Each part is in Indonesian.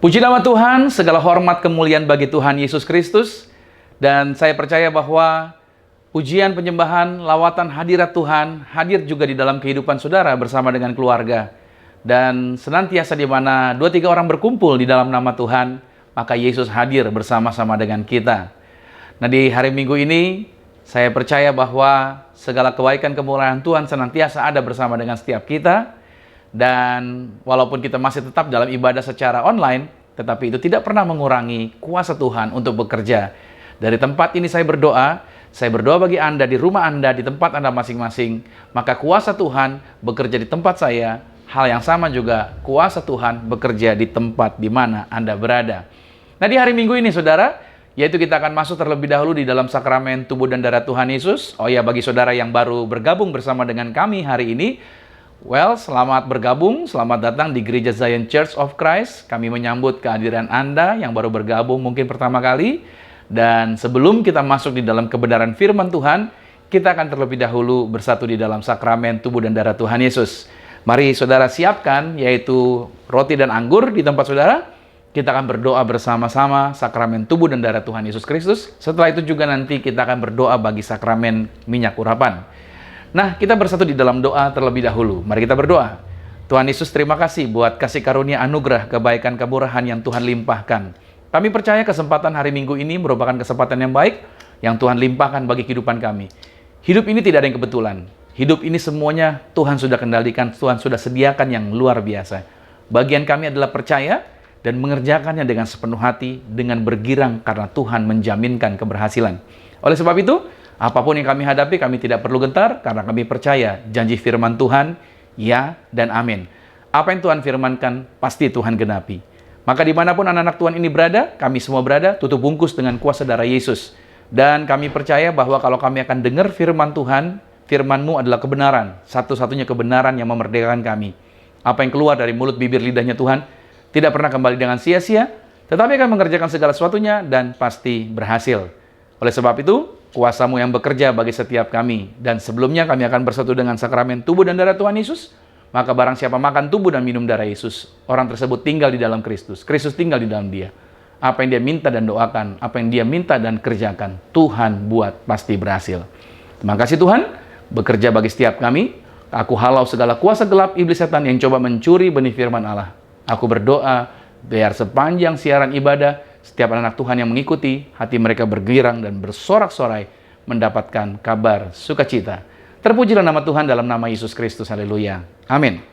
Puji nama Tuhan, segala hormat kemuliaan bagi Tuhan Yesus Kristus. Dan saya percaya bahwa pujian, penyembahan, lawatan hadirat Tuhan hadir juga di dalam kehidupan saudara bersama dengan keluarga. Dan senantiasa di mana 2-3 orang berkumpul di dalam nama Tuhan, maka Yesus hadir bersama-sama dengan kita. Nah, di hari Minggu ini, saya percaya bahwa segala kebaikan kemuliaan Tuhan senantiasa ada bersama dengan setiap kita. Dan walaupun kita masih tetap dalam ibadah secara online, tetapi itu tidak pernah mengurangi kuasa Tuhan untuk bekerja. Dari tempat ini saya berdoa bagi Anda, di rumah Anda, di tempat Anda masing-masing, maka kuasa Tuhan bekerja di tempat saya. Hal yang sama juga, kuasa Tuhan bekerja di tempat di mana Anda berada. Nah, di hari Minggu ini, saudara, yaitu kita akan masuk terlebih dahulu di dalam sakramen tubuh dan darah Tuhan Yesus. Oh ya, bagi saudara yang baru bergabung bersama dengan kami hari ini, selamat bergabung, selamat datang di Gereja Zion Church of Christ. Kami menyambut kehadiran Anda yang baru bergabung mungkin pertama kali. Dan sebelum kita masuk di dalam kebenaran firman Tuhan, kita akan terlebih dahulu bersatu di dalam sakramen tubuh dan darah Tuhan Yesus. Mari saudara siapkan, yaitu roti dan anggur di tempat saudara. Kita akan berdoa bersama-sama sakramen tubuh dan darah Tuhan Yesus Kristus. Setelah itu juga nanti kita akan berdoa bagi sakramen minyak urapan. Nah, kita bersatu di dalam doa terlebih dahulu. Mari kita berdoa. Tuhan Yesus, terima kasih buat kasih karunia anugerah, kebaikan, kemurahan yang Tuhan limpahkan. Kami percaya kesempatan hari Minggu ini merupakan kesempatan yang baik yang Tuhan limpahkan bagi kehidupan kami. Hidup ini tidak ada yang kebetulan. Hidup ini semuanya Tuhan sudah kendalikan, Tuhan sudah sediakan yang luar biasa. Bagian kami adalah percaya dan mengerjakannya dengan sepenuh hati, dengan bergirang karena Tuhan menjaminkan keberhasilan. Oleh sebab itu, apapun yang kami hadapi, kami tidak perlu gentar karena kami percaya janji firman Tuhan, ya dan amin. Apa yang Tuhan firmankan, pasti Tuhan genapi. Maka dimanapun anak-anak Tuhan ini berada, kami semua berada, tutup bungkus dengan kuasa darah Yesus. Dan kami percaya bahwa kalau kami akan dengar firman Tuhan, firman-Mu adalah kebenaran, satu-satunya kebenaran yang memerdekakan kami. Apa yang keluar dari mulut bibir lidahnya Tuhan, tidak pernah kembali dengan sia-sia, tetapi akan mengerjakan segala sesuatunya dan pasti berhasil. Oleh sebab itu, kuasa-Mu yang bekerja bagi setiap kami. Dan sebelumnya kami akan bersatu dengan sakramen tubuh dan darah Tuhan Yesus. Maka barang siapa makan tubuh dan minum darah Yesus, orang tersebut tinggal di dalam Kristus. Kristus tinggal di dalam dia. Apa yang dia minta dan doakan, apa yang dia minta dan kerjakan, Tuhan buat pasti berhasil. Terima kasih Tuhan, bekerja bagi setiap kami. Aku halau segala kuasa gelap iblis setan yang coba mencuri benih firman Allah. Aku berdoa, biar sepanjang siaran ibadah, setiap anak Tuhan yang mengikuti, hati mereka bergirang dan bersorak-sorai mendapatkan kabar sukacita. Terpujilah nama Tuhan dalam nama Yesus Kristus. Haleluya. Amin.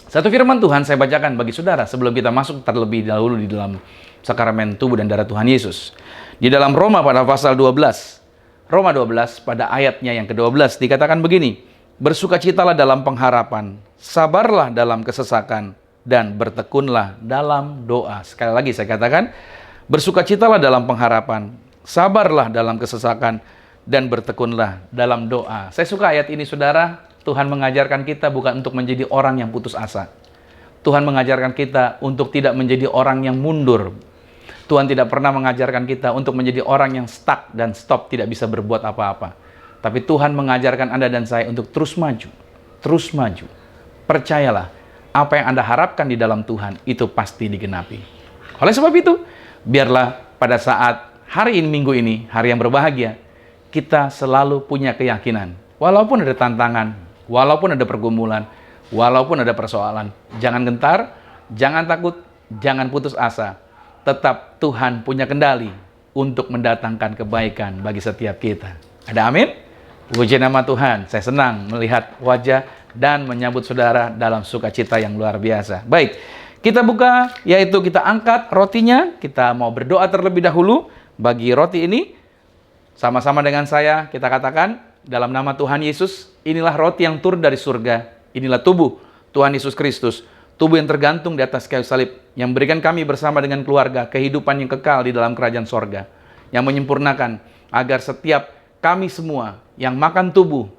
Satu firman Tuhan saya bacakan bagi saudara sebelum kita masuk terlebih dahulu di dalam sakramen tubuh dan darah Tuhan Yesus. Di dalam Roma pada pasal 12. Roma 12 pada ayatnya yang ke-12 dikatakan begini. Bersukacitalah dalam pengharapan, sabarlah dalam kesesakan, dan bertekunlah dalam doa. Sekali lagi saya katakan, bersukacitalah dalam pengharapan, sabarlah dalam kesesakan, dan bertekunlah dalam doa. Saya suka ayat ini, saudara. Tuhan mengajarkan kita bukan untuk menjadi orang yang putus asa. Tuhan mengajarkan kita untuk tidak menjadi orang yang mundur. Tuhan tidak pernah mengajarkan kita untuk menjadi orang yang stuck dan stop, tidak bisa berbuat apa-apa. Tapi Tuhan mengajarkan Anda dan saya untuk terus maju. Terus maju. Percayalah, apa yang Anda harapkan di dalam Tuhan, itu pasti digenapi. Oleh sebab itu, biarlah pada saat hari ini, minggu ini, hari yang berbahagia, kita selalu punya keyakinan. Walaupun ada tantangan, walaupun ada pergumulan, walaupun ada persoalan, jangan gentar, jangan takut, jangan putus asa. Tetap Tuhan punya kendali untuk mendatangkan kebaikan bagi setiap kita. Ada amin? Puji nama Tuhan. Saya senang melihat wajah dan menyambut saudara dalam sukacita yang luar biasa. Baik, kita buka, yaitu kita angkat rotinya. Kita mau berdoa terlebih dahulu bagi roti ini. Sama-sama dengan saya, kita katakan, dalam nama Tuhan Yesus, inilah roti yang turun dari surga. Inilah tubuh Tuhan Yesus Kristus. Tubuh yang tergantung di atas kayu salib. Yang berikan kami bersama dengan keluarga, kehidupan yang kekal di dalam kerajaan sorga. Yang menyempurnakan, agar setiap kami semua yang makan tubuh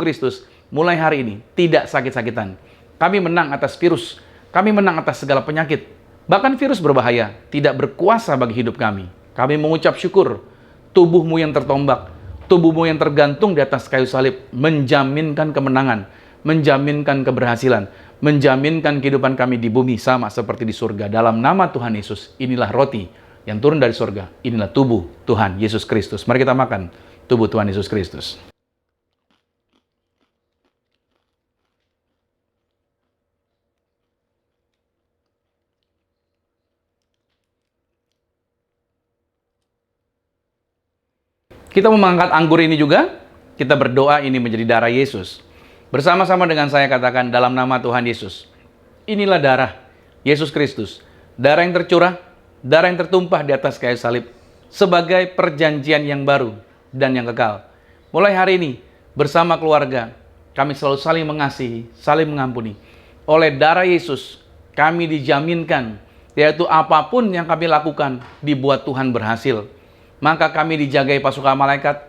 Kristus, mulai hari ini, tidak sakit-sakitan. Kami menang atas virus. Kami menang atas segala penyakit. Bahkan virus berbahaya, tidak berkuasa bagi hidup kami. Kami mengucap syukur. Tubuhmu yang tertombak, tubuhmu yang tergantung di atas kayu salib, menjaminkan kemenangan, menjaminkan keberhasilan, menjaminkan kehidupan kami di bumi sama seperti di surga. Dalam nama Tuhan Yesus, inilah roti yang turun dari surga. Inilah tubuh Tuhan Yesus Kristus. Mari kita makan tubuh Tuhan Yesus Kristus. Kita mau mengangkat anggur ini juga, kita berdoa ini menjadi darah Yesus. Bersama-sama dengan saya katakan dalam nama Tuhan Yesus. Inilah darah Yesus Kristus. Darah yang tercurah, darah yang tertumpah di atas kayu salib. Sebagai perjanjian yang baru dan yang kekal. Mulai hari ini, bersama keluarga, kami selalu saling mengasihi, saling mengampuni. Oleh darah Yesus, kami dijaminkan, yaitu apapun yang kami lakukan, dibuat Tuhan berhasil. Maka kami dijagai pasukan malaikat,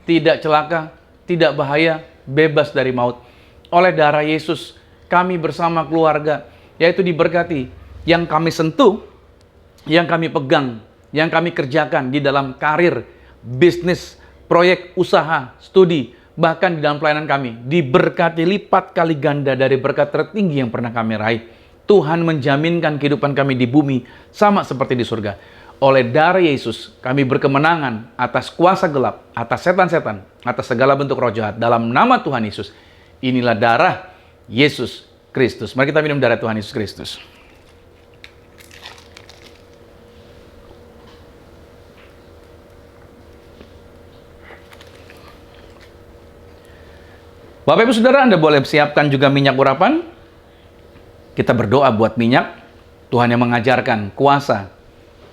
tidak celaka, tidak bahaya, bebas dari maut. Oleh darah Yesus, kami bersama keluarga, yaitu diberkati. Yang kami sentuh, yang kami pegang, yang kami kerjakan di dalam karir, bisnis, proyek, usaha, studi, bahkan di dalam pelayanan kami, diberkati lipat kali ganda dari berkat tertinggi yang pernah kami raih. Tuhan menjaminkan kehidupan kami di bumi, sama seperti di surga. Oleh darah Yesus, kami berkemenangan atas kuasa gelap, atas setan-setan, atas segala bentuk roh jahat. Dalam nama Tuhan Yesus, inilah darah Yesus Kristus. Mari kita minum darah Tuhan Yesus Kristus. Bapak Ibu Saudara, Anda boleh siapkan juga minyak urapan. Kita berdoa buat minyak. Tuhan yang mengajarkan kuasa,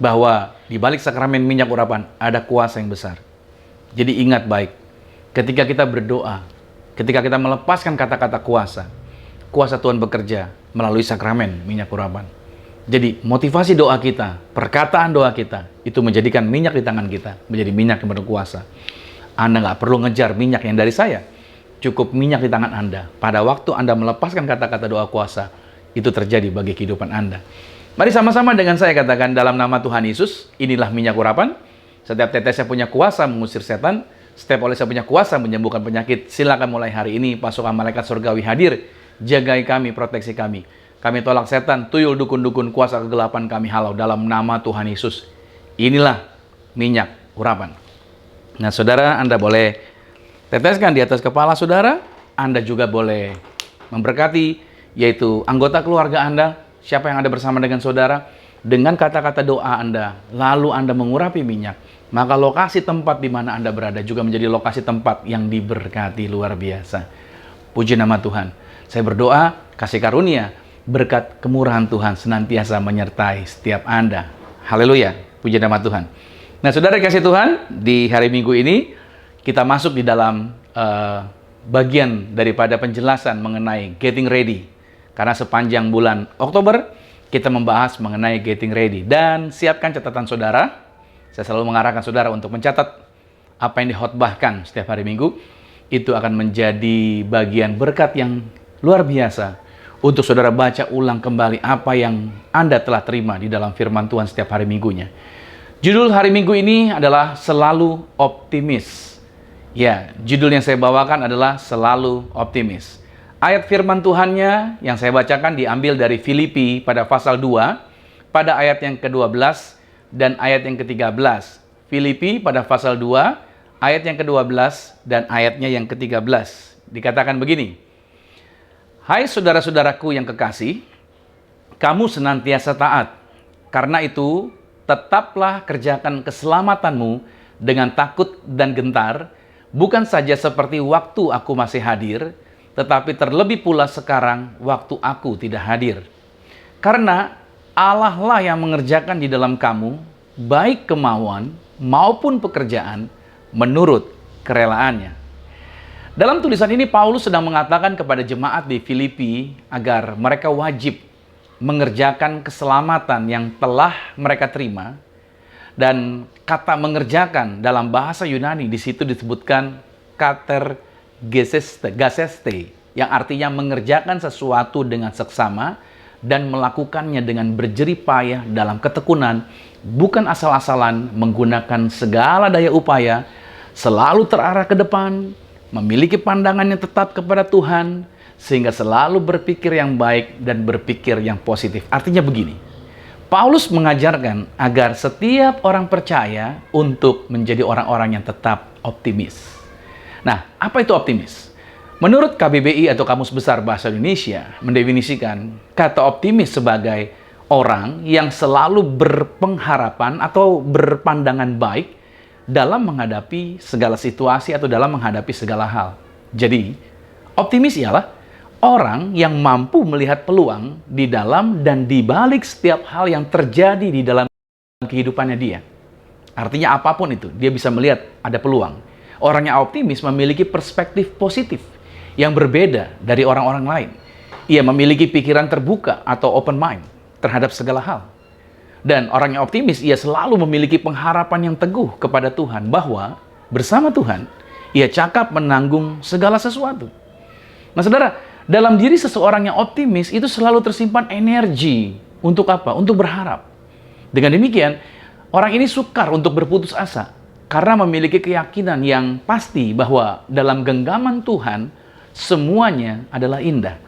bahwa di balik sakramen minyak urapan ada kuasa yang besar. Jadi ingat baik, ketika kita berdoa, ketika kita melepaskan kata-kata kuasa, kuasa Tuhan bekerja melalui sakramen minyak urapan. Jadi motivasi doa kita, perkataan doa kita, itu menjadikan minyak di tangan kita, menjadi minyak yang berkuasa. Anda nggak perlu ngejar minyak yang dari saya, cukup minyak di tangan Anda. Pada waktu Anda melepaskan kata-kata doa kuasa, itu terjadi bagi kehidupan Anda. Mari sama-sama dengan saya katakan dalam nama Tuhan Yesus, inilah minyak urapan. Setiap tetesnya punya kuasa mengusir setan, setiap olesnya punya kuasa menyembuhkan penyakit. Silakan mulai hari ini pasukan malaikat surgawi hadir, jagai kami, proteksi kami. Kami tolak setan, tuyul, dukun-dukun, kuasa kegelapan kami halau dalam nama Tuhan Yesus. Inilah minyak urapan. Nah, saudara, Anda boleh teteskan di atas kepala saudara. Anda juga boleh memberkati, yaitu anggota keluarga Anda. Siapa yang ada bersama dengan saudara, dengan kata-kata doa Anda, lalu Anda mengurapi minyak, maka lokasi tempat di mana Anda berada juga menjadi lokasi tempat yang diberkati luar biasa. Puji nama Tuhan. Saya berdoa, kasih karunia, berkat kemurahan Tuhan senantiasa menyertai setiap Anda. Haleluya, puji nama Tuhan. Nah, saudara kasih Tuhan, di hari Minggu ini, kita masuk di dalam bagian daripada penjelasan mengenai getting ready. Karena sepanjang bulan Oktober, kita membahas mengenai getting ready. Dan siapkan catatan saudara. Saya selalu mengarahkan saudara untuk mencatat apa yang dikhotbahkan setiap hari Minggu. Itu akan menjadi bagian berkat yang luar biasa. Untuk saudara baca ulang kembali apa yang Anda telah terima di dalam firman Tuhan setiap hari Minggunya. Judul hari Minggu ini adalah Selalu Optimis. Ya, judul yang saya bawakan adalah Selalu Optimis. Ayat firman Tuhannya yang saya bacakan diambil dari Filipi pada pasal 2, pada ayat yang ke-12 dan ayat yang ke-13. Filipi pada pasal 2, ayat yang ke-12 dan ayatnya yang ke-13. Dikatakan begini, hai saudara-saudaraku yang kekasih, kamu senantiasa taat. Karena itu, tetaplah kerjakan keselamatanmu dengan takut dan gentar, bukan saja seperti waktu aku masih hadir, tetapi terlebih pula sekarang waktu aku tidak hadir. Karena Allah lah yang mengerjakan di dalam kamu, baik kemauan maupun pekerjaan, menurut kerelaannya. Dalam tulisan ini, Paulus sedang mengatakan kepada jemaat di Filipi agar mereka wajib mengerjakan keselamatan yang telah mereka terima. Dan kata mengerjakan dalam bahasa Yunani di situ disebutkan gaseste, yang artinya mengerjakan sesuatu dengan seksama dan melakukannya dengan berjerih payah dalam ketekunan, bukan asal-asalan, menggunakan segala daya upaya, selalu terarah ke depan, memiliki pandangan yang tetap kepada Tuhan, sehingga selalu berpikir yang baik dan berpikir yang positif. Artinya begini, Paulus mengajarkan agar setiap orang percaya untuk menjadi orang-orang yang tetap optimis. Nah, apa itu optimis? Menurut KBBI atau Kamus Besar Bahasa Indonesia mendefinisikan kata optimis sebagai orang yang selalu berpengharapan atau berpandangan baik dalam menghadapi segala situasi atau dalam menghadapi segala hal. Jadi, optimis ialah orang yang mampu melihat peluang di dalam dan di balik setiap hal yang terjadi di dalam kehidupannya dia. Artinya apapun itu, dia bisa melihat ada peluang. Orang yang optimis memiliki perspektif positif yang berbeda dari orang-orang lain. Ia memiliki pikiran terbuka atau open mind terhadap segala hal. Dan orang yang optimis, ia selalu memiliki pengharapan yang teguh kepada Tuhan bahwa bersama Tuhan, ia cakap menanggung segala sesuatu. Nah saudara, dalam diri seseorang yang optimis itu selalu tersimpan energi. Untuk apa? Untuk berharap. Dengan demikian, orang ini sukar untuk berputus asa karena memiliki keyakinan yang pasti bahwa dalam genggaman Tuhan, semuanya adalah indah.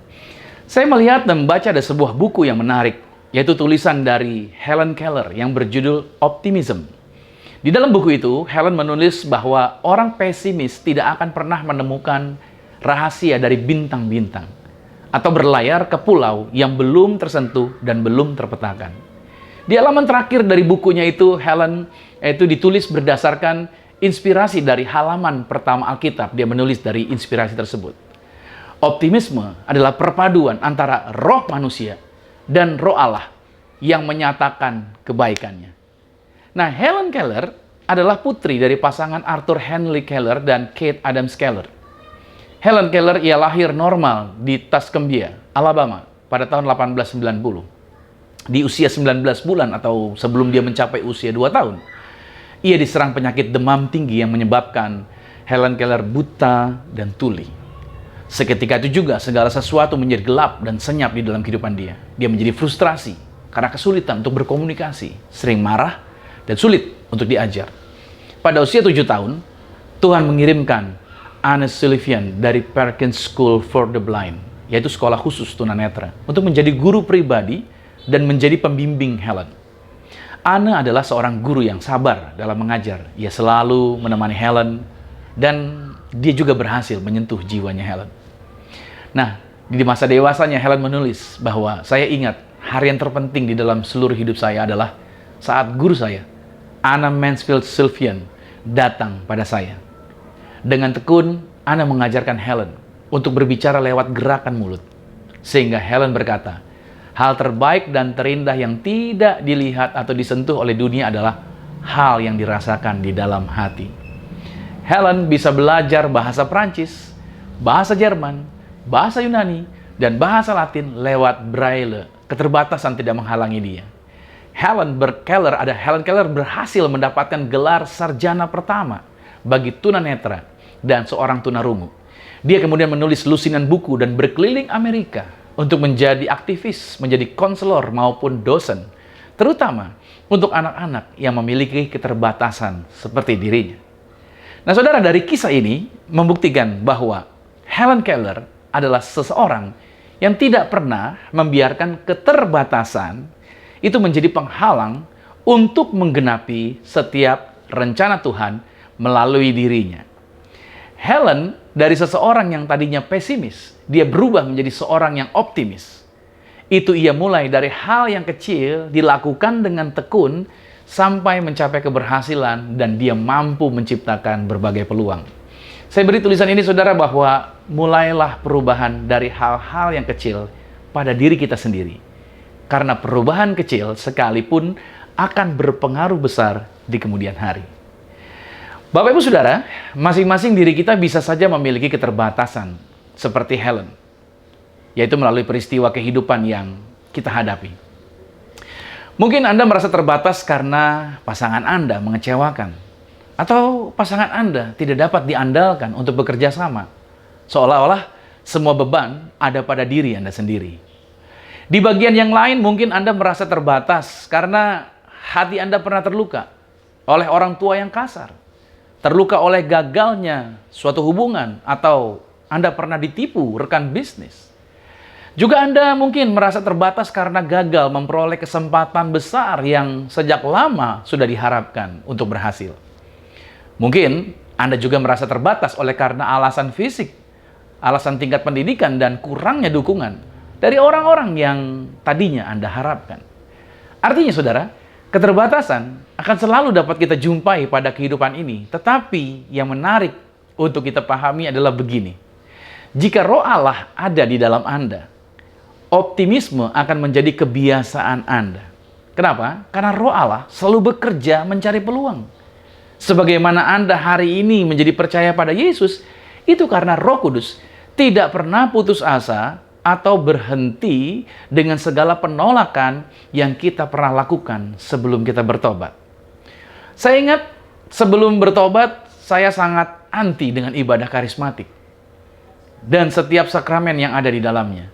Saya melihat dan membaca ada sebuah buku yang menarik, yaitu tulisan dari Helen Keller yang berjudul Optimism. Di dalam buku itu, Helen menulis bahwa orang pesimis tidak akan pernah menemukan rahasia dari bintang-bintang atau berlayar ke pulau yang belum tersentuh dan belum terpetakan. Di halaman terakhir dari bukunya itu, Helen ditulis berdasarkan inspirasi dari halaman pertama Alkitab. Dia menulis dari inspirasi tersebut. Optimisme adalah perpaduan antara roh manusia dan roh Allah yang menyatakan kebaikannya. Nah, Helen Keller adalah putri dari pasangan Arthur Henry Keller dan Kate Adams Keller. Helen Keller ia lahir normal di Tuscumbia, Alabama pada tahun 1890. Di usia 19 bulan atau sebelum dia mencapai usia 2 tahun, ia diserang penyakit demam tinggi yang menyebabkan Helen Keller buta dan tuli. Seketika itu juga segala sesuatu menjadi gelap dan senyap di dalam kehidupan dia. Dia menjadi frustrasi karena kesulitan untuk berkomunikasi, sering marah, dan sulit untuk diajar. Pada usia 7 tahun, Tuhan mengirimkan Anne Sullivan dari Perkins School for the Blind, yaitu sekolah khusus tunanetra, untuk menjadi guru pribadi dan menjadi pembimbing Helen. Anne adalah seorang guru yang sabar dalam mengajar. Ia selalu menemani Helen dan dia juga berhasil menyentuh jiwanya Helen. Nah, di masa dewasanya Helen menulis bahwa saya ingat hari yang terpenting di dalam seluruh hidup saya adalah saat guru saya, Anna Mansfield Sylvian, datang pada saya. Dengan tekun, Anna mengajarkan Helen untuk berbicara lewat gerakan mulut. Sehingga Helen berkata, hal terbaik dan terindah yang tidak dilihat atau disentuh oleh dunia adalah hal yang dirasakan di dalam hati. Helen bisa belajar bahasa Prancis, bahasa Jerman, bahasa Yunani, dan bahasa Latin lewat Braille. Keterbatasan tidak menghalangi dia. Helen Keller berhasil mendapatkan gelar sarjana pertama bagi tunanetra dan seorang tunarungu. Dia kemudian menulis lusinan buku dan berkeliling Amerika untuk menjadi aktivis, menjadi konselor maupun dosen, terutama untuk anak-anak yang memiliki keterbatasan seperti dirinya. Nah, saudara, dari kisah ini membuktikan bahwa Helen Keller adalah seseorang yang tidak pernah membiarkan keterbatasan itu menjadi penghalang untuk menggenapi setiap rencana Tuhan melalui dirinya. Helen dari seseorang yang tadinya pesimis, dia berubah menjadi seorang yang optimis. Itu ia mulai dari hal yang kecil dilakukan dengan tekun sampai mencapai keberhasilan dan dia mampu menciptakan berbagai peluang. Saya beri tulisan ini saudara bahwa mulailah perubahan dari hal-hal yang kecil pada diri kita sendiri. Karena perubahan kecil sekalipun akan berpengaruh besar di kemudian hari. Bapak Ibu Saudara, masing-masing diri kita bisa saja memiliki keterbatasan seperti Helen, yaitu melalui peristiwa kehidupan yang kita hadapi. Mungkin Anda merasa terbatas karena pasangan Anda mengecewakan, atau pasangan Anda tidak dapat diandalkan untuk bekerja sama, seolah-olah semua beban ada pada diri Anda sendiri. Di bagian yang lain mungkin Anda merasa terbatas karena hati Anda pernah terluka oleh orang tua yang kasar, terluka oleh gagalnya suatu hubungan, atau Anda pernah ditipu rekan bisnis. Juga Anda mungkin merasa terbatas karena gagal memperoleh kesempatan besar yang sejak lama sudah diharapkan untuk berhasil. Mungkin Anda juga merasa terbatas oleh karena alasan fisik, alasan tingkat pendidikan, dan kurangnya dukungan dari orang-orang yang tadinya Anda harapkan. Artinya, saudara, keterbatasan akan selalu dapat kita jumpai pada kehidupan ini. Tetapi yang menarik untuk kita pahami adalah begini. Jika Roh Allah ada di dalam Anda, optimisme akan menjadi kebiasaan Anda. Kenapa? Karena Roh Allah selalu bekerja mencari peluang. Sebagaimana Anda hari ini menjadi percaya pada Yesus, itu karena Roh Kudus tidak pernah putus asa atau berhenti dengan segala penolakan yang kita pernah lakukan sebelum kita bertobat. Saya ingat sebelum bertobat, saya sangat anti dengan ibadah karismatik dan setiap sakramen yang ada di dalamnya.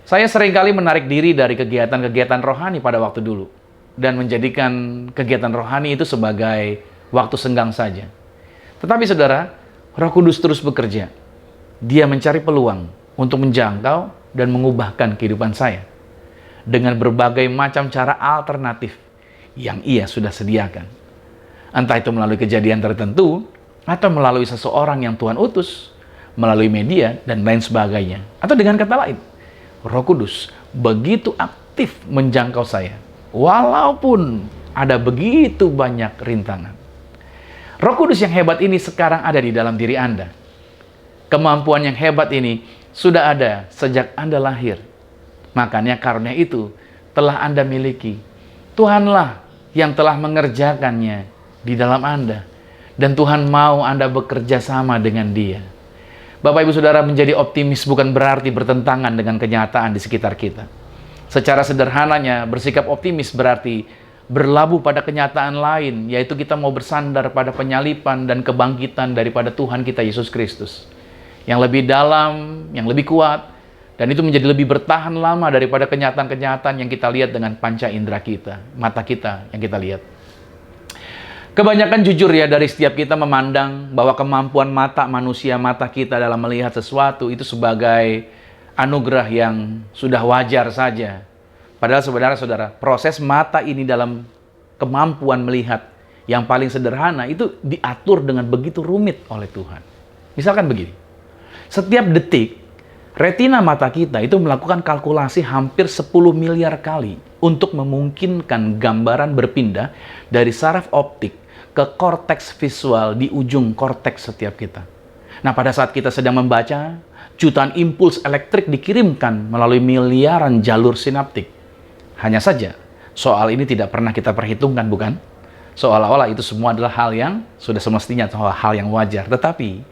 Saya seringkali menarik diri dari kegiatan-kegiatan rohani pada waktu dulu dan menjadikan kegiatan rohani itu sebagai waktu senggang saja. Tetapi saudara, Roh Kudus terus bekerja. Dia mencari peluang untuk menjangkau dan mengubahkan kehidupan saya dengan berbagai macam cara alternatif yang Ia sudah sediakan. Entah itu melalui kejadian tertentu atau melalui seseorang yang Tuhan utus, melalui media, dan lain sebagainya. Atau dengan kata lain, Roh Kudus begitu aktif menjangkau saya, walaupun ada begitu banyak rintangan. Roh Kudus yang hebat ini sekarang ada di dalam diri Anda. Kemampuan yang hebat ini sudah ada sejak Anda lahir. Makanya karunia itu telah Anda miliki. Tuhanlah yang telah mengerjakannya di dalam Anda. Dan Tuhan mau Anda bekerja sama dengan Dia. Bapak, Ibu, Saudara, menjadi optimis bukan berarti bertentangan dengan kenyataan di sekitar kita. Secara sederhananya, bersikap optimis berarti berlabuh pada kenyataan lain, yaitu kita mau bersandar pada penyalipan dan kebangkitan daripada Tuhan kita Yesus Kristus. Yang lebih dalam, yang lebih kuat, dan itu menjadi lebih bertahan lama daripada kenyataan-kenyataan yang kita lihat dengan panca indera kita, mata kita yang kita lihat. Kebanyakan jujur ya, dari setiap kita memandang bahwa kemampuan mata manusia, mata kita dalam melihat sesuatu itu sebagai anugerah yang sudah wajar saja. Padahal saudara-saudara, proses mata ini dalam kemampuan melihat yang paling sederhana itu diatur dengan begitu rumit oleh Tuhan. Misalkan begini, setiap detik retina mata kita itu melakukan kalkulasi hampir 10 miliar kali untuk memungkinkan gambaran berpindah dari saraf optik ke korteks visual di ujung korteks setiap kita. Nah, pada saat kita sedang membaca, jutaan impuls elektrik dikirimkan melalui miliaran jalur sinaptik. Hanya saja, soal ini tidak pernah kita perhitungkan, bukan? Seolah-olah itu semua adalah hal yang sudah semestinya, hal yang wajar. Tetapi,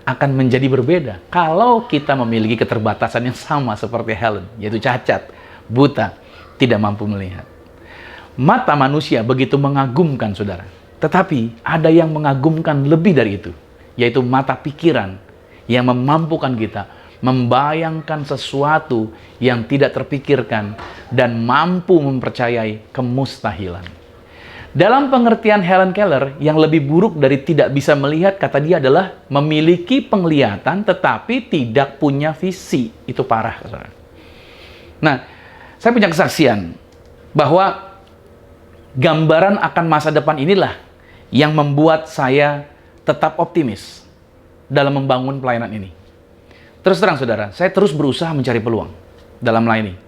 akan menjadi berbeda kalau kita memiliki keterbatasan yang sama seperti Helen, yaitu cacat, buta, tidak mampu melihat. Mata manusia begitu mengagumkan, saudara. Tetapi ada yang mengagumkan lebih dari itu, yaitu mata pikiran yang memampukan kita membayangkan sesuatu yang tidak terpikirkan dan mampu mempercayai kemustahilan. Dalam pengertian Helen Keller, yang lebih buruk dari tidak bisa melihat, kata dia adalah memiliki penglihatan tetapi tidak punya visi. Itu parah, saudara. Nah, saya punya kesaksian bahwa gambaran akan masa depan inilah yang membuat saya tetap optimis dalam membangun pelayanan ini. Terus terang, saudara, saya terus berusaha mencari peluang dalam melayani.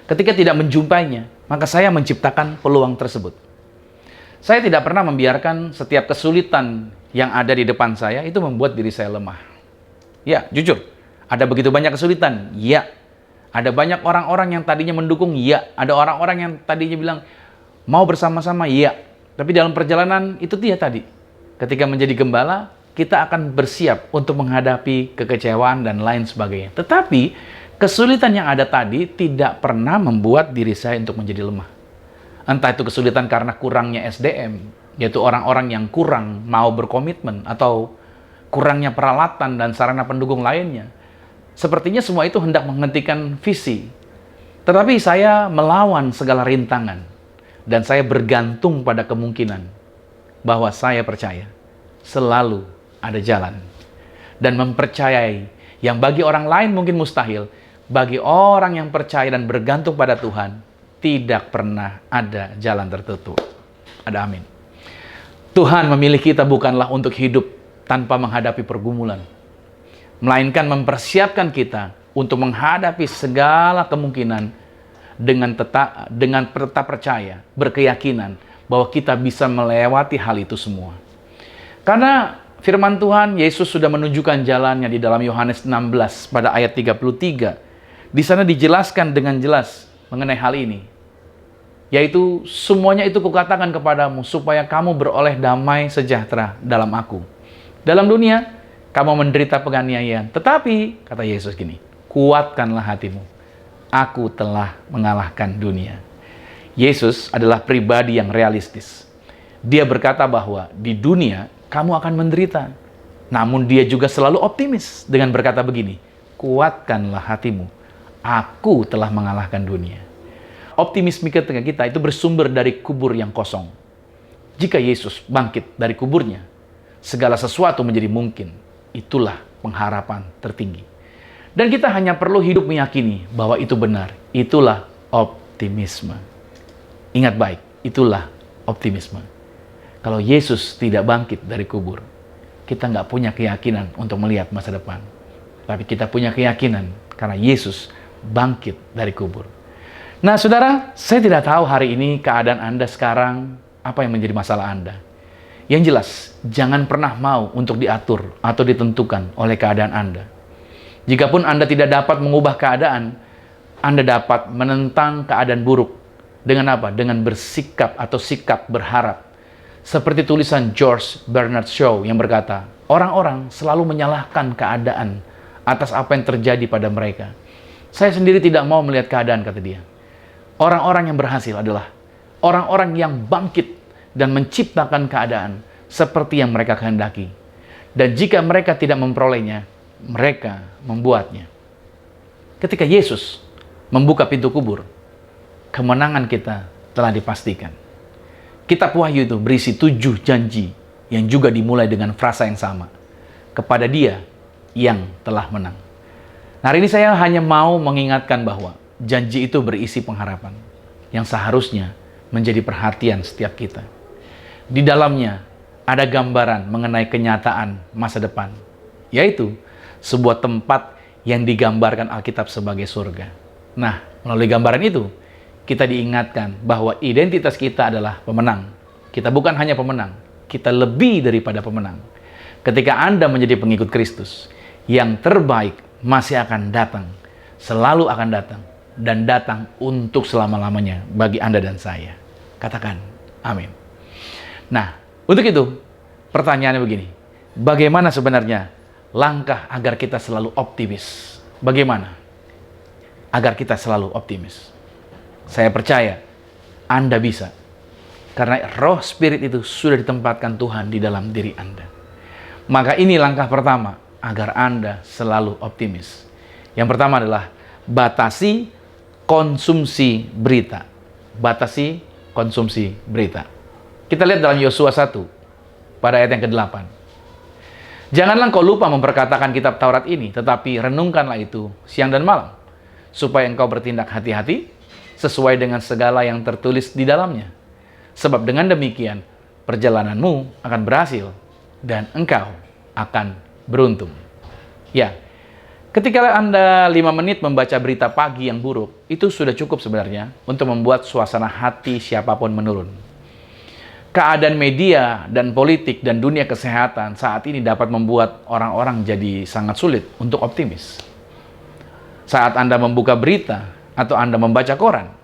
Ketika tidak menjumpainya, maka saya menciptakan peluang tersebut. Saya tidak pernah membiarkan setiap kesulitan yang ada di depan saya itu membuat diri saya lemah. Ya, jujur, ada begitu banyak kesulitan. Ya, ada banyak orang-orang yang tadinya mendukung. Ya, ada orang-orang yang tadinya bilang mau bersama-sama. Ya, tapi dalam perjalanan itu dia tadi. Ketika menjadi gembala, kita akan bersiap untuk menghadapi kekecewaan dan lain sebagainya. Tetapi kesulitan yang ada tadi tidak pernah membuat diri saya untuk menjadi lemah. Entah itu kesulitan karena kurangnya SDM, yaitu orang-orang yang kurang mau berkomitmen, atau kurangnya peralatan dan sarana pendukung lainnya. Sepertinya semua itu hendak menghentikan visi. Tetapi saya melawan segala rintangan. Dan saya bergantung pada kemungkinan bahwa saya percaya selalu ada jalan. Dan mempercayai Yang bagi orang lain mungkin mustahil, bagi orang yang percaya dan bergantung pada Tuhan, tidak pernah ada jalan tertutup. Ada amin. Tuhan memilih kita bukanlah untuk hidup tanpa menghadapi pergumulan, melainkan mempersiapkan kita untuk menghadapi segala kemungkinan dengan tetap percaya, berkeyakinan bahwa kita bisa melewati hal itu semua. Karena firman Tuhan, Yesus sudah menunjukkan jalannya di dalam Yohanes 16 pada ayat 33. Di sana dijelaskan dengan jelas mengenai hal ini. Yaitu, semuanya itu kukatakan kepadamu supaya kamu beroleh damai sejahtera dalam aku. Dalam dunia, kamu menderita penganiayaan. Tetapi, kata Yesus gini, kuatkanlah hatimu. Aku telah mengalahkan dunia. Yesus adalah pribadi yang realistis. Dia berkata bahwa di dunia kamu akan menderita. Namun dia juga selalu optimis dengan berkata begini, kuatkanlah hatimu. Aku telah mengalahkan dunia. Optimisme kita itu bersumber dari kubur yang kosong. Jika Yesus bangkit dari kuburnya, segala sesuatu menjadi mungkin. Itulah pengharapan tertinggi. Dan kita hanya perlu hidup meyakini bahwa itu benar. Itulah optimisme. Ingat baik, itulah optimisme. Kalau Yesus tidak bangkit dari kubur, kita nggak punya keyakinan untuk melihat masa depan. Tapi kita punya keyakinan karena Yesus bangkit dari kubur. Nah, saudara, saya tidak tahu hari ini keadaan Anda sekarang, apa yang menjadi masalah Anda. Yang jelas, jangan pernah mau untuk diatur atau ditentukan oleh keadaan Anda. Jikapun Anda tidak dapat mengubah keadaan, Anda dapat menentang keadaan buruk. Dengan apa? Dengan bersikap atau sikap berharap. Seperti tulisan George Bernard Shaw yang berkata, orang-orang selalu menyalahkan keadaan atas apa yang terjadi pada mereka. Saya sendiri tidak mau melihat keadaan, kata dia. Orang-orang yang berhasil adalah orang-orang yang bangkit dan menciptakan keadaan seperti yang mereka kehendaki. Dan jika mereka tidak memperolehnya, mereka membuatnya. Ketika Yesus membuka pintu kubur, kemenangan kita telah dipastikan. Kitab Wahyu itu berisi 7 janji yang juga dimulai dengan frasa yang sama. Kepada Dia yang telah menang. Nah, hari ini saya hanya mau mengingatkan bahwa janji itu berisi pengharapan yang seharusnya menjadi perhatian setiap kita. Di dalamnya ada gambaran mengenai kenyataan masa depan, yaitu sebuah tempat yang digambarkan Alkitab sebagai surga. Nah, melalui gambaran itu, kita diingatkan bahwa identitas kita adalah pemenang. Kita bukan hanya pemenang, kita lebih daripada pemenang. Ketika Anda menjadi pengikut Kristus, yang terbaik masih akan datang, selalu akan datang, dan datang untuk selama-lamanya bagi Anda dan saya. Katakan, amin. Nah, untuk itu, pertanyaannya begini, bagaimana sebenarnya langkah agar kita selalu optimis? Bagaimana agar kita selalu optimis? Saya percaya Anda bisa. Karena roh spirit itu sudah ditempatkan Tuhan di dalam diri Anda. Maka ini langkah pertama agar Anda selalu optimis. Yang pertama adalah batasi konsumsi berita. Batasi konsumsi berita. Kita lihat dalam Yosua 1 pada ayat yang ke-8. Janganlah engkau lupa memperkatakan kitab Taurat ini, tetapi renungkanlah itu siang dan malam, supaya engkau bertindak hati-hati sesuai dengan segala yang tertulis di dalamnya. Sebab dengan demikian, perjalananmu akan berhasil dan engkau akan beruntung. Ya, ketika Anda 5 menit membaca berita pagi yang buruk, itu sudah cukup sebenarnya untuk membuat suasana hati siapapun menurun. Keadaan media dan politik dan dunia kesehatan saat ini dapat membuat orang-orang jadi sangat sulit untuk optimis. Saat Anda membuka berita atau Anda membaca koran,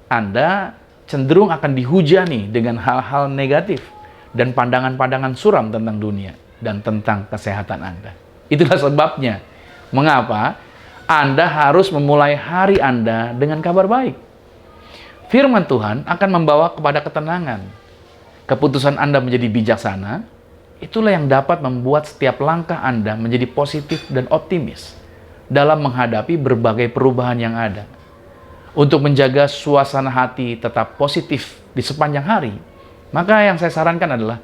Anda cenderung akan dihujani dengan hal-hal negatif dan pandangan-pandangan suram tentang dunia dan tentang kesehatan Anda. Itulah sebabnya mengapa Anda harus memulai hari Anda dengan kabar baik. Firman Tuhan akan membawa kepada ketenangan. Keputusan Anda menjadi bijaksana, itulah yang dapat membuat setiap langkah Anda menjadi positif dan optimis dalam menghadapi berbagai perubahan yang ada. Untuk menjaga suasana hati tetap positif di sepanjang hari, maka yang saya sarankan adalah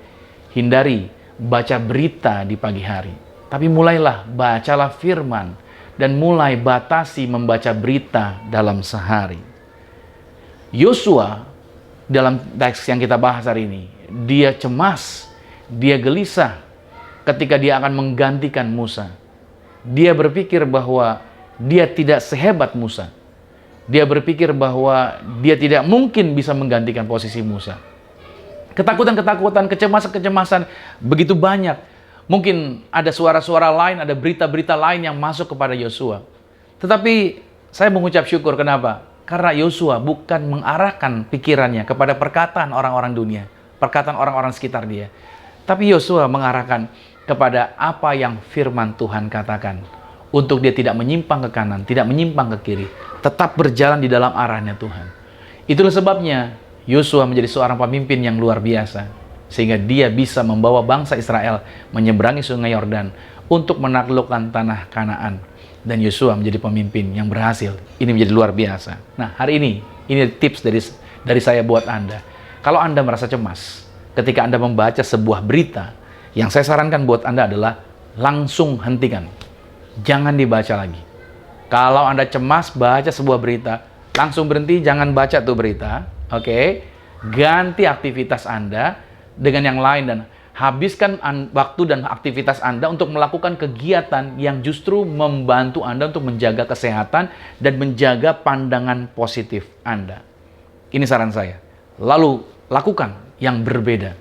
hindari baca berita di pagi hari. Tapi mulailah bacalah firman dan mulai batasi membaca berita dalam sehari. Yosua dalam teks yang kita bahas hari ini, dia cemas, dia gelisah ketika dia akan menggantikan Musa. Dia berpikir bahwa dia tidak sehebat Musa. Dia berpikir bahwa dia tidak mungkin bisa menggantikan posisi Musa. Ketakutan-ketakutan, kecemasan-kecemasan begitu banyak. Mungkin ada suara-suara lain, ada berita-berita lain yang masuk kepada Yosua. Tetapi saya mengucap syukur, kenapa? Karena Yosua bukan mengarahkan pikirannya kepada perkataan orang-orang dunia, perkataan orang-orang sekitar dia. Tapi Yosua mengarahkan kepada apa yang firman Tuhan katakan. Untuk dia tidak menyimpang ke kanan, tidak menyimpang ke kiri, tetap berjalan di dalam arahnya Tuhan. Itulah sebabnya Yosua menjadi seorang pemimpin yang luar biasa, sehingga dia bisa membawa bangsa Israel menyeberangi sungai Yordan untuk menaklukkan tanah Kanaan. Dan Yosua menjadi pemimpin yang berhasil. Ini menjadi luar biasa. Nah, hari ini tips dari saya buat Anda. Kalau Anda merasa cemas ketika Anda membaca sebuah berita, yang saya sarankan buat Anda adalah langsung hentikan. Jangan dibaca lagi. Kalau Anda cemas baca sebuah berita, langsung berhenti, jangan baca tuh berita. Oke? Ganti aktivitas Anda dengan yang lain dan habiskan waktu dan aktivitas Anda untuk melakukan kegiatan yang justru membantu Anda untuk menjaga kesehatan dan menjaga pandangan positif Anda. Ini saran saya. Lalu lakukan yang berbeda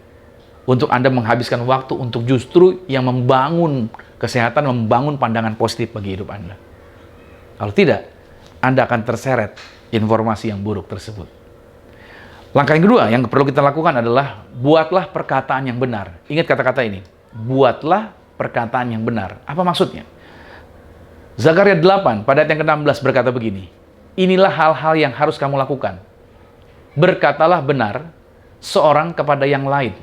untuk Anda menghabiskan waktu untuk justru yang membangun kesehatan, membangun pandangan positif bagi hidup Anda. Kalau tidak, Anda akan terseret informasi yang buruk tersebut. Langkah yang kedua yang perlu kita lakukan adalah buatlah perkataan yang benar. Ingat kata-kata ini. Buatlah perkataan yang benar. Apa maksudnya? Zakaria 8 pada ayat yang ke-16 berkata begini. Inilah hal-hal yang harus kamu lakukan. Berkatalah benar seorang kepada yang lain.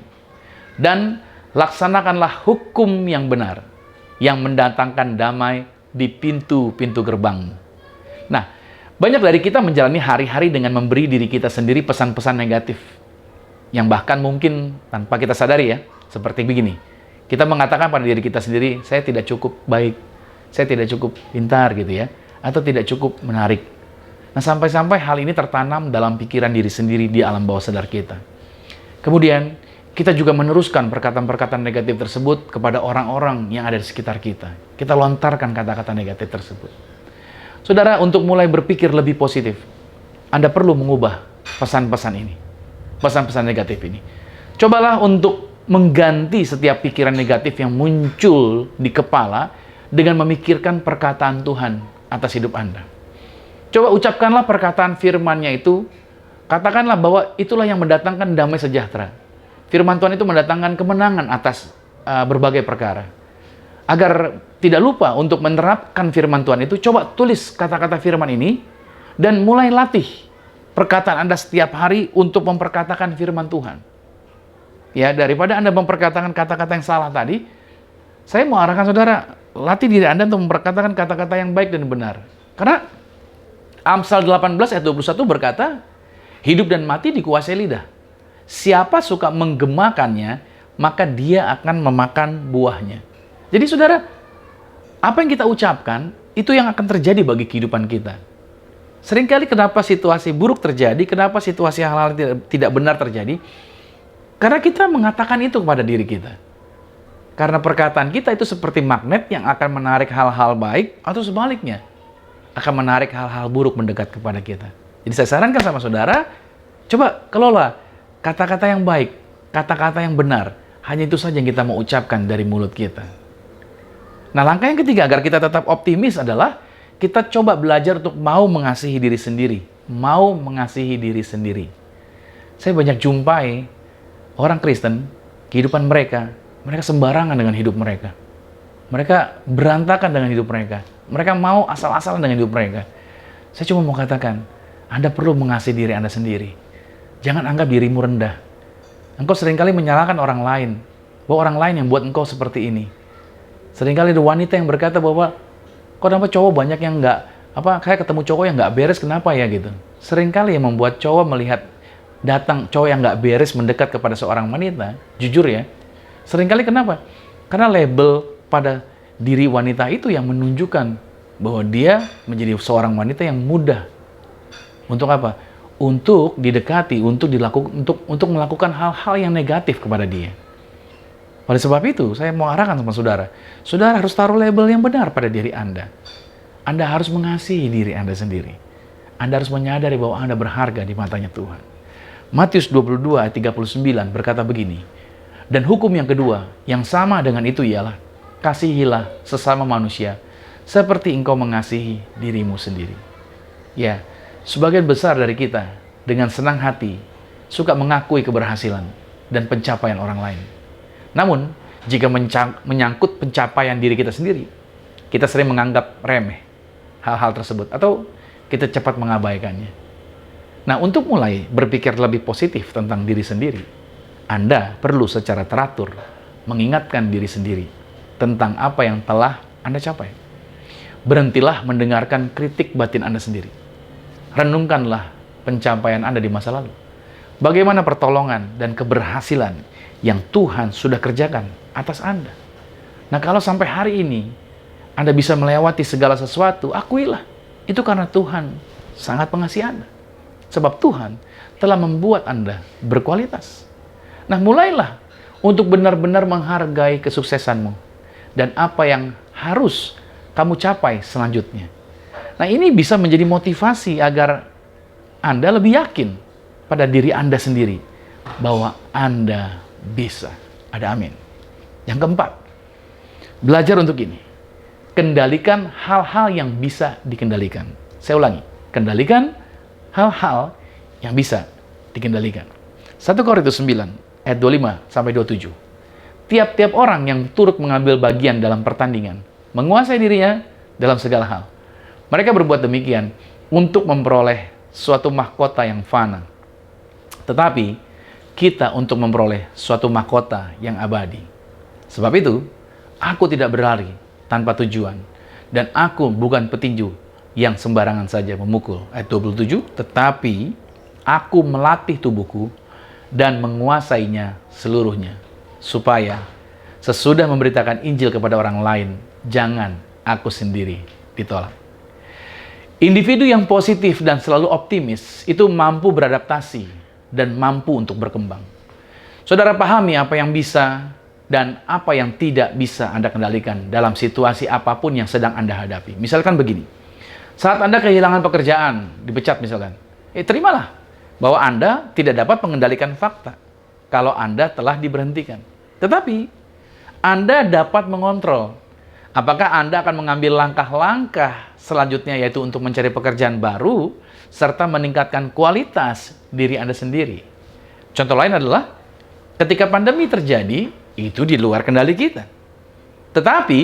Dan laksanakanlah hukum yang benar yang mendatangkan damai di pintu-pintu gerbangmu. Nah, banyak dari kita menjalani hari-hari dengan memberi diri kita sendiri pesan-pesan negatif. Yang bahkan mungkin tanpa kita sadari ya. Seperti begini. Kita mengatakan pada diri kita sendiri, saya tidak cukup baik. Saya tidak cukup pintar gitu ya. Atau tidak cukup menarik. Nah, sampai-sampai hal ini tertanam dalam pikiran diri sendiri di alam bawah sadar kita. Kemudian, kita juga meneruskan perkataan-perkataan negatif tersebut kepada orang-orang yang ada di sekitar kita. Kita lontarkan kata-kata negatif tersebut. Saudara, untuk mulai berpikir lebih positif, Anda perlu mengubah pesan-pesan ini. Pesan-pesan negatif ini. Cobalah untuk mengganti setiap pikiran negatif yang muncul di kepala dengan memikirkan perkataan Tuhan atas hidup Anda. Coba ucapkanlah perkataan firman-Nya itu. Katakanlah bahwa itulah yang mendatangkan damai sejahtera. Firman Tuhan itu mendatangkan kemenangan atas berbagai perkara. Agar tidak lupa untuk menerapkan firman Tuhan itu, coba tulis kata-kata firman ini dan mulai latih perkataan Anda setiap hari untuk memperkatakan firman Tuhan. Ya, daripada Anda memperkatakan kata-kata yang salah tadi, saya mau arahkan saudara, latih diri Anda untuk memperkatakan kata-kata yang baik dan benar. Karena Amsal 18 ayat 21 berkata, hidup dan mati dikuasai lidah. Siapa suka menggemakannya, maka dia akan memakan buahnya. Jadi saudara, apa yang kita ucapkan, itu yang akan terjadi bagi kehidupan kita. Seringkali kenapa situasi buruk terjadi, kenapa situasi hal-hal tidak benar terjadi, karena kita mengatakan itu kepada diri kita. Karena perkataan kita itu seperti magnet yang akan menarik hal-hal baik, atau sebaliknya, akan menarik hal-hal buruk mendekat kepada kita. Jadi saya sarankan sama saudara, coba kelola kata-kata yang baik, kata-kata yang benar. Hanya itu saja yang kita mau ucapkan dari mulut kita. Nah, langkah yang ketiga agar kita tetap optimis adalah kita coba belajar untuk mau mengasihi diri sendiri. Mau mengasihi diri sendiri. Saya banyak jumpai orang Kristen, kehidupan mereka sembarangan dengan hidup mereka. Mereka berantakan dengan hidup mereka. Mereka mau asal-asalan dengan hidup mereka. Saya cuma mau katakan, Anda perlu mengasihi diri Anda sendiri. Jangan anggap dirimu rendah. Engkau seringkali menyalahkan orang lain. Bahwa orang lain yang buat engkau seperti ini. Seringkali ada wanita yang berkata bahwa, kok kenapa cowok banyak yang kayak ketemu cowok yang nggak beres, kenapa ya gitu. Seringkali yang membuat cowok melihat cowok yang nggak beres mendekat kepada seorang wanita, jujur ya. Seringkali kenapa? Karena label pada diri wanita itu yang menunjukkan bahwa dia menjadi seorang wanita yang mudah. Untuk apa? Untuk didekati, untuk melakukan hal-hal yang negatif kepada dia. Oleh sebab itu, saya mau arahkan sama saudara. Saudara harus taruh label yang benar pada diri Anda. Anda harus mengasihi diri Anda sendiri. Anda harus menyadari bahwa Anda berharga di matanya Tuhan. Matius 22 ayat 39 berkata begini, dan hukum yang kedua, yang sama dengan itu ialah, kasihilah sesama manusia, seperti engkau mengasihi dirimu sendiri. Ya, sebagian besar dari kita, dengan senang hati, suka mengakui keberhasilan dan pencapaian orang lain. Namun, jika menyangkut pencapaian diri kita sendiri, kita sering menganggap remeh hal-hal tersebut, atau kita cepat mengabaikannya. Nah, untuk mulai berpikir lebih positif tentang diri sendiri, Anda perlu secara teratur mengingatkan diri sendiri tentang apa yang telah Anda capai. Berhentilah mendengarkan kritik batin Anda sendiri. Renungkanlah pencapaian Anda di masa lalu. Bagaimana pertolongan dan keberhasilan yang Tuhan sudah kerjakan atas Anda. Nah, kalau sampai hari ini Anda bisa melewati segala sesuatu, akuilah. Itu karena Tuhan sangat mengasihi Anda. Sebab Tuhan telah membuat Anda berkualitas. Nah, mulailah untuk benar-benar menghargai kesuksesanmu dan apa yang harus kamu capai selanjutnya. Nah, ini bisa menjadi motivasi agar Anda lebih yakin pada diri Anda sendiri bahwa Anda bisa. Ada amin. Yang keempat, belajar untuk ini. Kendalikan hal-hal yang bisa dikendalikan. Saya ulangi, kendalikan hal-hal yang bisa dikendalikan. 1 Korintus 9 ayat 25 sampai 27. Tiap-tiap orang yang turut mengambil bagian dalam pertandingan menguasai dirinya dalam segala hal. Mereka berbuat demikian untuk memperoleh suatu mahkota yang fana. Tetapi kita untuk memperoleh suatu mahkota yang abadi. Sebab itu, aku tidak berlari tanpa tujuan, dan aku bukan petinju yang sembarangan saja memukul. Ayat 27, tetapi aku melatih tubuhku dan menguasainya seluruhnya, supaya sesudah memberitakan Injil kepada orang lain, jangan aku sendiri ditolak. Individu yang positif dan selalu optimis itu mampu beradaptasi dan mampu untuk berkembang. Saudara pahami apa yang bisa dan apa yang tidak bisa Anda kendalikan dalam situasi apapun yang sedang Anda hadapi. Misalkan begini, saat Anda kehilangan pekerjaan, dipecat misalkan, terimalah bahwa Anda tidak dapat mengendalikan fakta kalau Anda telah diberhentikan. Tetapi, Anda dapat mengontrol apakah Anda akan mengambil langkah-langkah selanjutnya, yaitu untuk mencari pekerjaan baru, serta meningkatkan kualitas diri Anda sendiri. Contoh lain adalah, ketika pandemi terjadi, itu di luar kendali kita. Tetapi,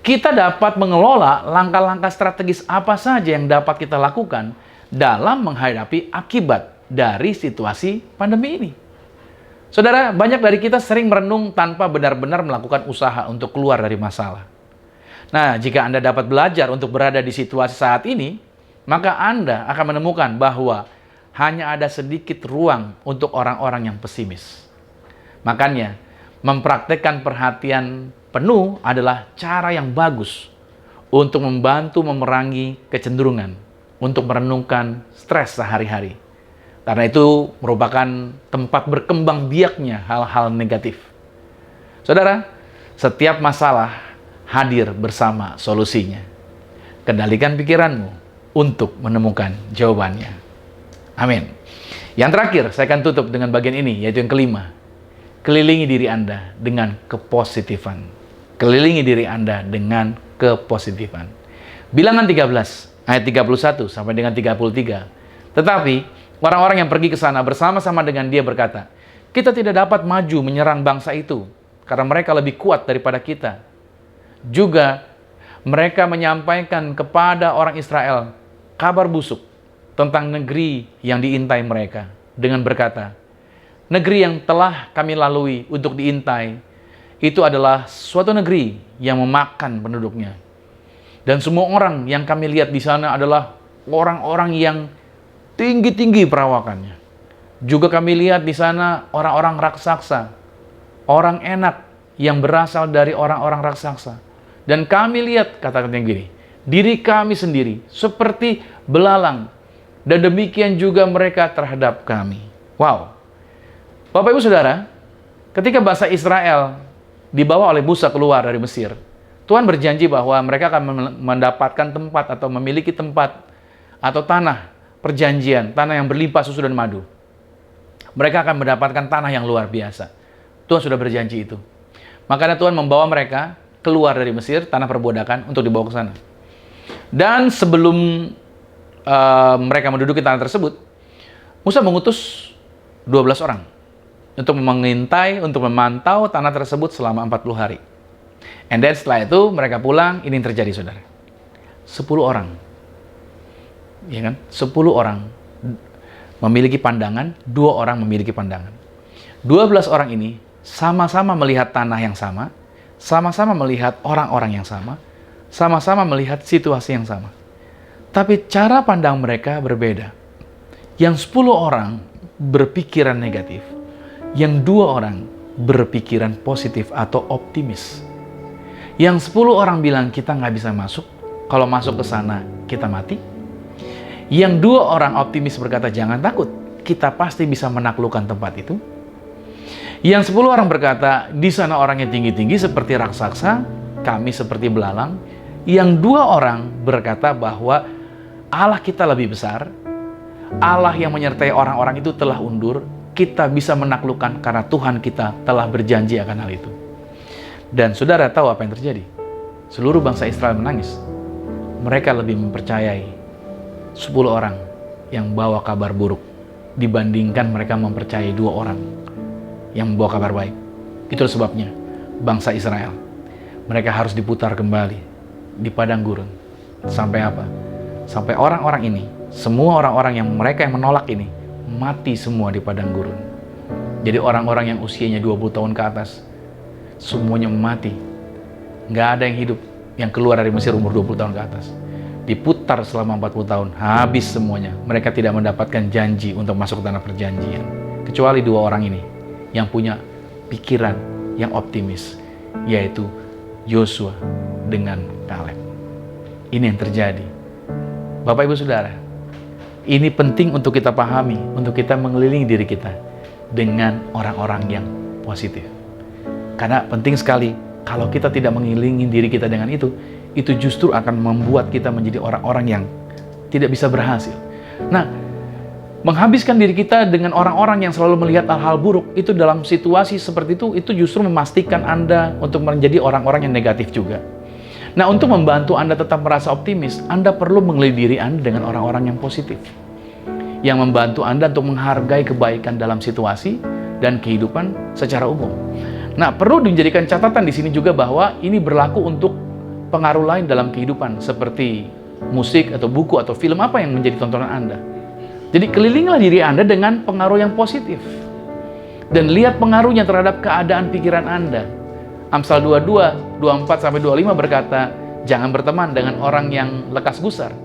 kita dapat mengelola langkah-langkah strategis apa saja yang dapat kita lakukan dalam menghadapi akibat dari situasi pandemi ini. Saudara, banyak dari kita sering merenung tanpa benar-benar melakukan usaha untuk keluar dari masalah. Nah, jika Anda dapat belajar untuk berada di situasi saat ini, maka Anda akan menemukan bahwa hanya ada sedikit ruang untuk orang-orang yang pesimis. Makanya, mempraktekkan perhatian penuh adalah cara yang bagus untuk membantu memerangi kecenderungan untuk merenungkan stres sehari-hari. Karena itu merupakan tempat berkembang biaknya hal-hal negatif. Saudara, setiap masalah hadir bersama solusinya. Kendalikan pikiranmu untuk menemukan jawabannya. Amin. Yang terakhir, saya akan tutup dengan bagian ini, yaitu yang kelima. Kelilingi diri Anda dengan kepositifan. Kelilingi diri Anda dengan kepositifan. Bilangan 13, ayat 31 sampai dengan 33. Tetapi, orang-orang yang pergi ke sana bersama-sama dengan dia berkata, kita tidak dapat maju menyerang bangsa itu, karena mereka lebih kuat daripada kita. Juga, mereka menyampaikan kepada orang Israel kabar busuk tentang negeri yang diintai mereka dengan berkata, negeri yang telah kami lalui untuk diintai itu adalah suatu negeri yang memakan penduduknya. Dan semua orang yang kami lihat di sana adalah orang-orang yang tinggi-tinggi perawakannya. Juga kami lihat di sana orang-orang raksasa, orang enak yang berasal dari orang-orang raksasa. Dan kami lihat, kata-katanya gini, diri kami sendiri seperti belalang, dan demikian juga mereka terhadap kami. Wow. Bapak Ibu Saudara, ketika bangsa Israel dibawa oleh Musa keluar dari Mesir, Tuhan berjanji bahwa mereka akan mendapatkan tempat atau memiliki tempat atau tanah perjanjian, tanah yang berlimpah susu dan madu. Mereka akan mendapatkan tanah yang luar biasa. Tuhan sudah berjanji itu. Makanya Tuhan membawa mereka keluar dari Mesir, tanah perbudakan, untuk dibawa ke sana. Dan sebelum mereka menduduki tanah tersebut, Musa mengutus 12 orang untuk mengintai, untuk memantau tanah tersebut selama 40 hari. And then setelah itu mereka pulang, ini yang terjadi, saudara. 10 orang. Ya kan? 10 orang memiliki pandangan, 2 orang memiliki pandangan. 12 orang ini sama-sama melihat tanah yang sama-sama melihat orang-orang yang sama-sama melihat situasi yang sama. Tapi cara pandang mereka berbeda. Yang 10 orang berpikiran negatif, yang 2 orang berpikiran positif atau optimis. Yang 10 orang bilang kita nggak bisa masuk, kalau masuk ke sana kita mati. Yang 2 orang optimis berkata jangan takut, kita pasti bisa menaklukkan tempat itu. Yang 10 orang berkata di sana orangnya tinggi-tinggi seperti raksasa, kami seperti belalang. Yang 2 orang berkata bahwa Allah kita lebih besar, Allah yang menyertai orang-orang itu telah undur, kita bisa menaklukkan karena Tuhan kita telah berjanji akan hal itu. Dan saudara tahu apa yang terjadi? Seluruh bangsa Israel menangis. Mereka lebih mempercayai 10 orang yang bawa kabar buruk dibandingkan mereka mempercayai 2 orang yang membawa kabar baik. Itu sebabnya bangsa Israel, mereka harus diputar kembali di padang gurun. Sampai apa? Sampai orang-orang ini, semua orang-orang yang mereka yang menolak ini, mati semua di padang gurun. Jadi orang-orang yang usianya 20 tahun ke atas, semuanya mati. Nggak ada yang hidup yang keluar dari Mesir umur 20 tahun ke atas. Diputar selama 40 tahun, habis semuanya. Mereka tidak mendapatkan janji untuk masuk ke tanah perjanjian. Kecuali 2 orang ini yang punya pikiran yang optimis, yaitu Yosua dengan Kaleb. Ini yang terjadi. Bapak Ibu Saudara, ini penting untuk kita pahami, untuk kita mengelilingi diri kita dengan orang-orang yang positif. Karena penting sekali, kalau kita tidak mengelilingi diri kita dengan itu justru akan membuat kita menjadi orang-orang yang tidak bisa berhasil. Nah, menghabiskan diri kita dengan orang-orang yang selalu melihat hal-hal buruk, itu dalam situasi seperti itu justru memastikan Anda untuk menjadi orang-orang yang negatif juga. Nah, untuk membantu Anda tetap merasa optimis, Anda perlu mengelilingi diri Anda dengan orang-orang yang positif, yang membantu Anda untuk menghargai kebaikan dalam situasi dan kehidupan secara umum. Nah, perlu dijadikan catatan di sini juga bahwa ini berlaku untuk pengaruh lain dalam kehidupan, seperti musik atau buku atau film apa yang menjadi tontonan Anda. Jadi kelilinglah diri Anda dengan pengaruh yang positif. Dan lihat pengaruhnya terhadap keadaan pikiran Anda. Amsal 22, 24-25 berkata, jangan berteman dengan orang yang lekas gusar.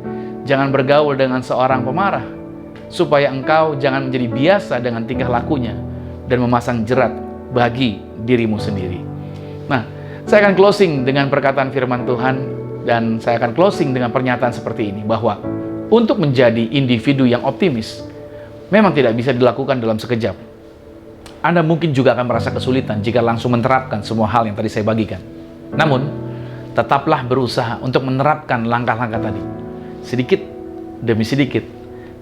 Jangan bergaul dengan seorang pemarah, supaya engkau jangan menjadi biasa dengan tingkah lakunya dan memasang jerat bagi dirimu sendiri. Nah, saya akan closing dengan perkataan firman Tuhan, dan saya akan closing dengan pernyataan seperti ini, bahwa untuk menjadi individu yang optimis memang tidak bisa dilakukan dalam sekejap. Anda mungkin juga akan merasa kesulitan jika langsung menerapkan semua hal yang tadi saya bagikan. Namun, tetaplah berusaha untuk menerapkan langkah-langkah tadi, sedikit demi sedikit,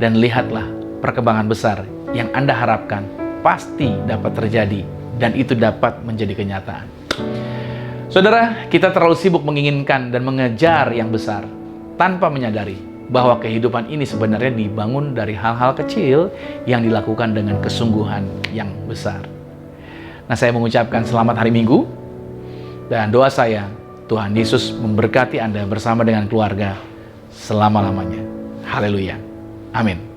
dan lihatlah perkembangan besar yang Anda harapkan pasti dapat terjadi, dan itu dapat menjadi kenyataan. Saudara, kita terlalu sibuk menginginkan dan mengejar yang besar tanpa menyadari bahwa kehidupan ini sebenarnya dibangun dari hal-hal kecil yang dilakukan dengan kesungguhan yang besar. Nah, saya mengucapkan selamat hari Minggu, dan doa saya, Tuhan Yesus memberkati Anda bersama dengan keluarga selama-lamanya. Haleluya. Amin.